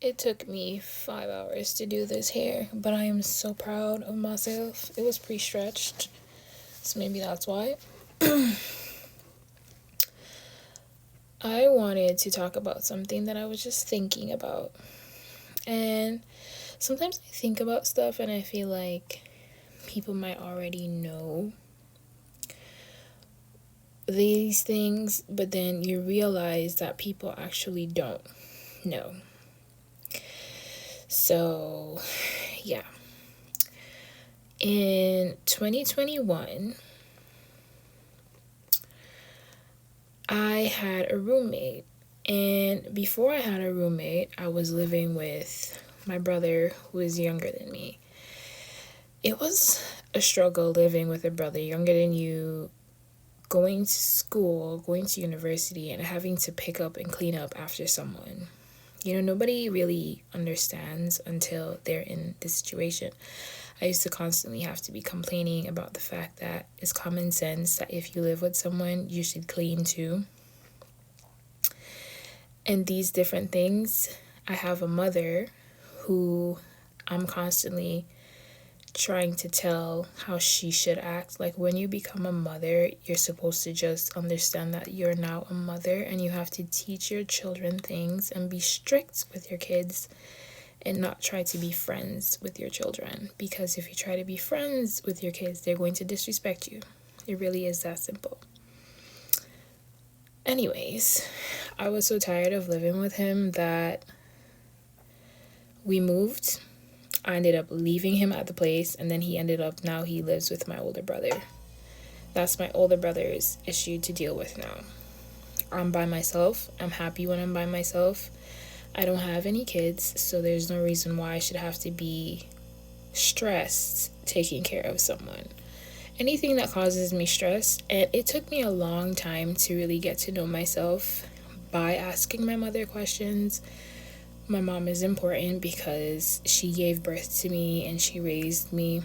It took me 5 hours to do this hair, but I am so proud of myself. It was pre-stretched, so maybe that's why. I wanted to talk about something that I was just thinking about. And sometimes I think about stuff and I feel like people might already know these things, but then you realize that people actually don't know. So, yeah. In 2021, I had a roommate. And before I had a roommate, I was living with my brother who is younger than me. It was a struggle living with a brother younger than you, going to school, going to university, and having to pick up and clean up after someone. Nobody really understands until they're in this situation. I used to constantly have to be complaining about the fact that it's common sense that if you live with someone, you should clean too. And these different things. I have a mother who I'm constantly trying to tell how she should act. Like, when you become a mother, you're supposed to just understand that you're now a mother and you have to teach your children things and be strict with your kids and not try to be friends with your children. Because if you try to be friends with your kids, they're going to disrespect you. It really is that simple. Anyways, I was so tired of living with him that we moved. I ended up leaving him at the place, and then now he lives with my older brother. That's my older brother's issue to deal with now. I'm by myself. I'm happy when I'm by myself. I don't have any kids, so there's no reason why I should have to be stressed taking care of someone. Anything that causes me stress, and it took me a long time to really get to know myself by asking my mother questions. My mom is important because she gave birth to me and she raised me.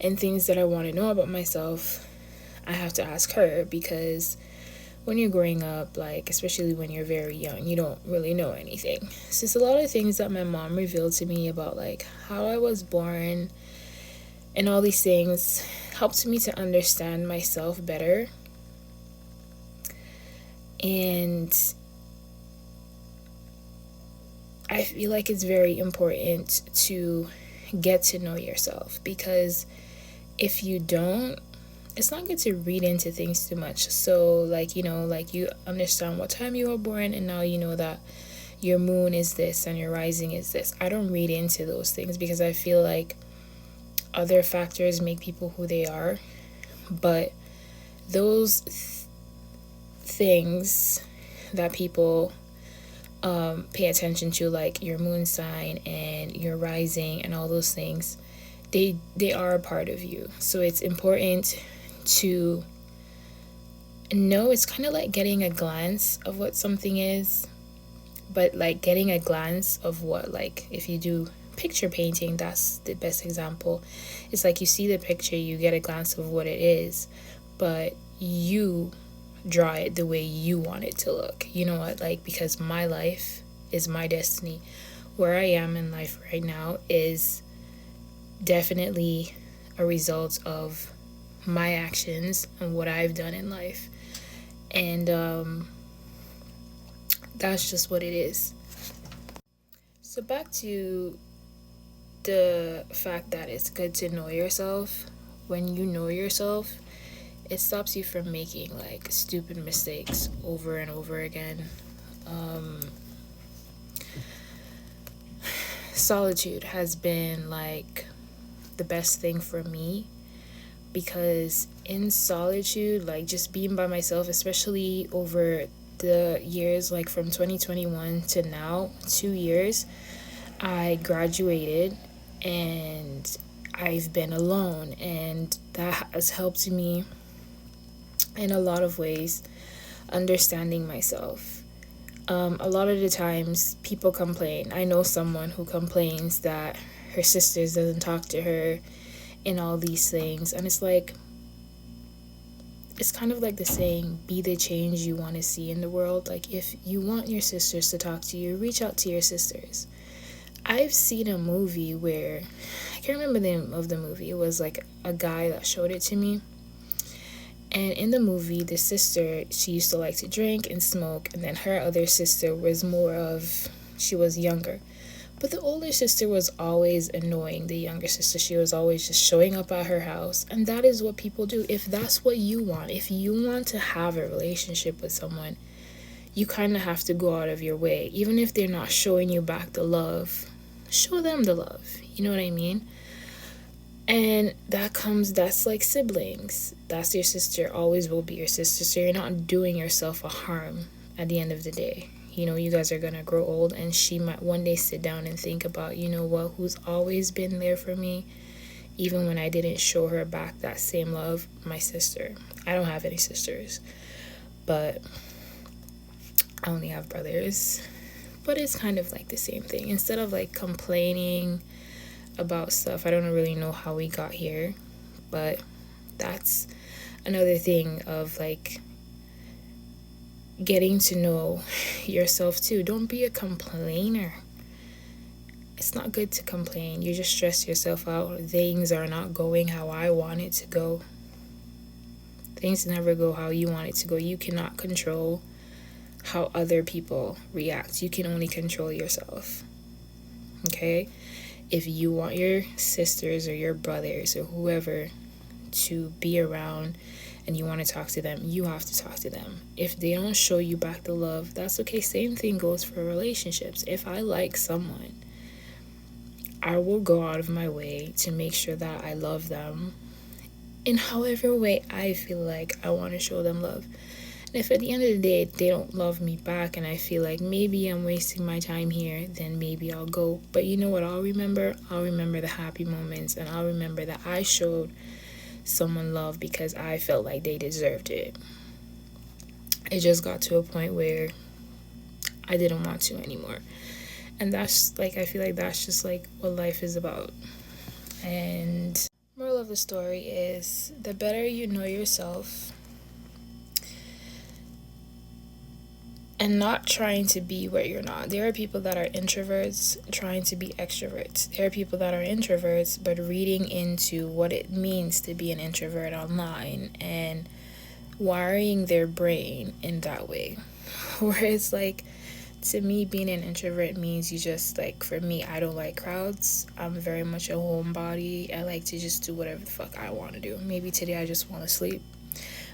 And things that I want to know about myself, I have to ask her, because when you're growing up, like, especially when you're very young, you don't really know anything. So it's a lot of things that my mom revealed to me about, like, how I was born, and all these things helped me to understand myself better. And I feel like it's very important to get to know yourself, because if you don't, it's not good to read into things too much. So, you understand what time you were born, and now you know that your moon is this and your rising is this. I don't read into those things because I feel like other factors make people who they are. But those things that people pay attention to, like your moon sign and your rising and all those things, they are a part of you. So it's important to know. It's kind of like getting a glance of what something is, but like getting a glance of what, like, if you do picture painting, that's the best example. It's like you see the picture, you get a glance of what it is, but you draw it the way you want it to look. You know what? Like, because my life is my destiny. Where I am in life right now is definitely a result of my actions and what I've done in life. And that's just what it is. So back to the fact that it's good to know yourself. When you know yourself, it stops you from making like stupid mistakes over and over again. Solitude has been like the best thing for me, because in solitude, like just being by myself, especially over the years, like from 2021 to now, 2 years, I graduated and I've been alone, and that has helped me in a lot of ways understanding myself. A lot of the times people complain. I know someone who complains that her sisters doesn't talk to her and all these things, and it's it's kind of like the saying, be the change you want to see in the world. Like, if you want your sisters to talk to you, reach out to your sisters. I've seen a movie where, I can't remember the name of the movie. It was like a guy that showed it to me. And in the movie, the sister, she used to like to drink and smoke. And then her other sister was she was younger. But the older sister was always annoying the younger sister. She was always just showing up at her house. And that is what people do. If that's what you want, if you want to have a relationship with someone, you kind of have to go out of your way. Even if they're not showing you back the love, show them the love. You know what I mean? And that's like siblings. That's your sister, always will be your sister. So you're not doing yourself a harm at the end of the day. You know, you guys are going to grow old, and she might one day sit down and think about, you know what, who's always been there for me, even when I didn't show her back that same love? My sister. I don't have any sisters, but I only have brothers. But it's kind of like the same thing. Instead of like complaining about stuff, I don't really know how we got here, but that's another thing of like getting to know yourself too. Don't be a complainer. It's not good to complain. You just stress yourself out. Things are not going how I want it to go. Things never go how you want it to go. You cannot control how other people react. You can only control yourself. Okay? If you want your sisters or your brothers or whoever to be around and you want to talk to them, you have to talk to them. If they don't show you back the love, that's okay. Same thing goes for relationships. If I like someone, I will go out of my way to make sure that I love them in however way I feel like I want to show them love. And if at the end of the day they don't love me back and I feel like maybe I'm wasting my time here, then maybe I'll go. But you know what I'll remember? I'll remember the happy moments, and I'll remember that I showed someone love because I felt like they deserved it. It just got to a point where I didn't want to anymore. And that's like, I feel like that's just like what life is about. And moral of the story is, the better you know yourself, and not trying to be where you're not. There are people that are introverts trying to be extroverts. There are people that are introverts but reading into what it means to be an introvert online and wiring their brain in that way. Whereas like, to me, being an introvert means you just like, for me, I don't like crowds. I'm very much a homebody. I like to just do whatever the fuck I want to do. Maybe today I just want to sleep.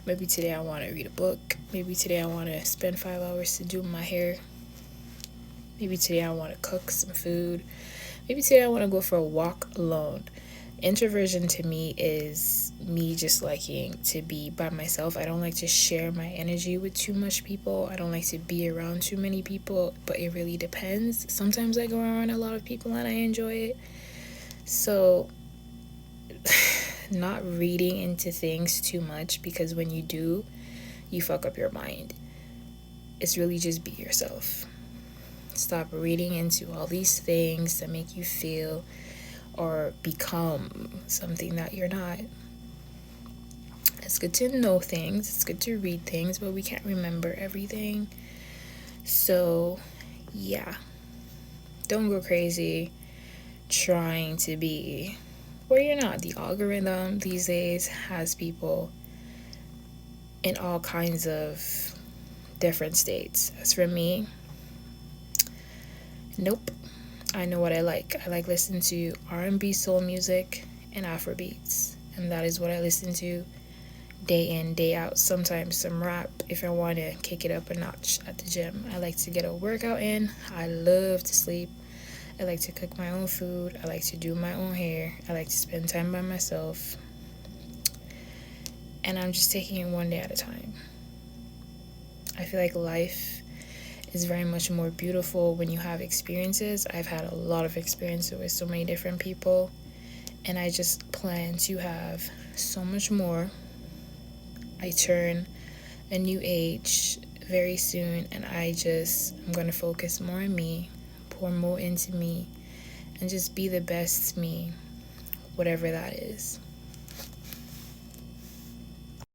Maybe today I want to read a book. Maybe today I want to spend 5 hours to do my hair. Maybe today I want to cook some food. Maybe today I want to go for a walk alone. Introversion to me is me just liking to be by myself. I don't like to share my energy with too much people. I don't like to be around too many people, but it really depends. Sometimes I go around a lot of people and I enjoy it. So not reading into things too much, because when you do, you fuck up your mind. It's really just be yourself. Stop reading into all these things that make you feel or become something that you're not. It's good to know things, it's good to read things, but we can't remember everything. So yeah, don't go crazy trying to be where you're not. The algorithm these days has people in all kinds of different states. As for me, nope. I know what I like. I like listening to R&B, soul music, and Afrobeats. And that is what I listen to day in, day out. Sometimes some rap if I want to kick it up a notch at the gym. I like to get a workout in. I love to sleep. I like to cook my own food. I like to do my own hair. I like to spend time by myself. And I'm just taking it one day at a time. I feel like life is very much more beautiful when you have experiences. I've had a lot of experiences with so many different people, and I just plan to have so much more. I turn a new age very soon, and I'm going to focus more on me, pour more into me, and just be the best me, whatever that is.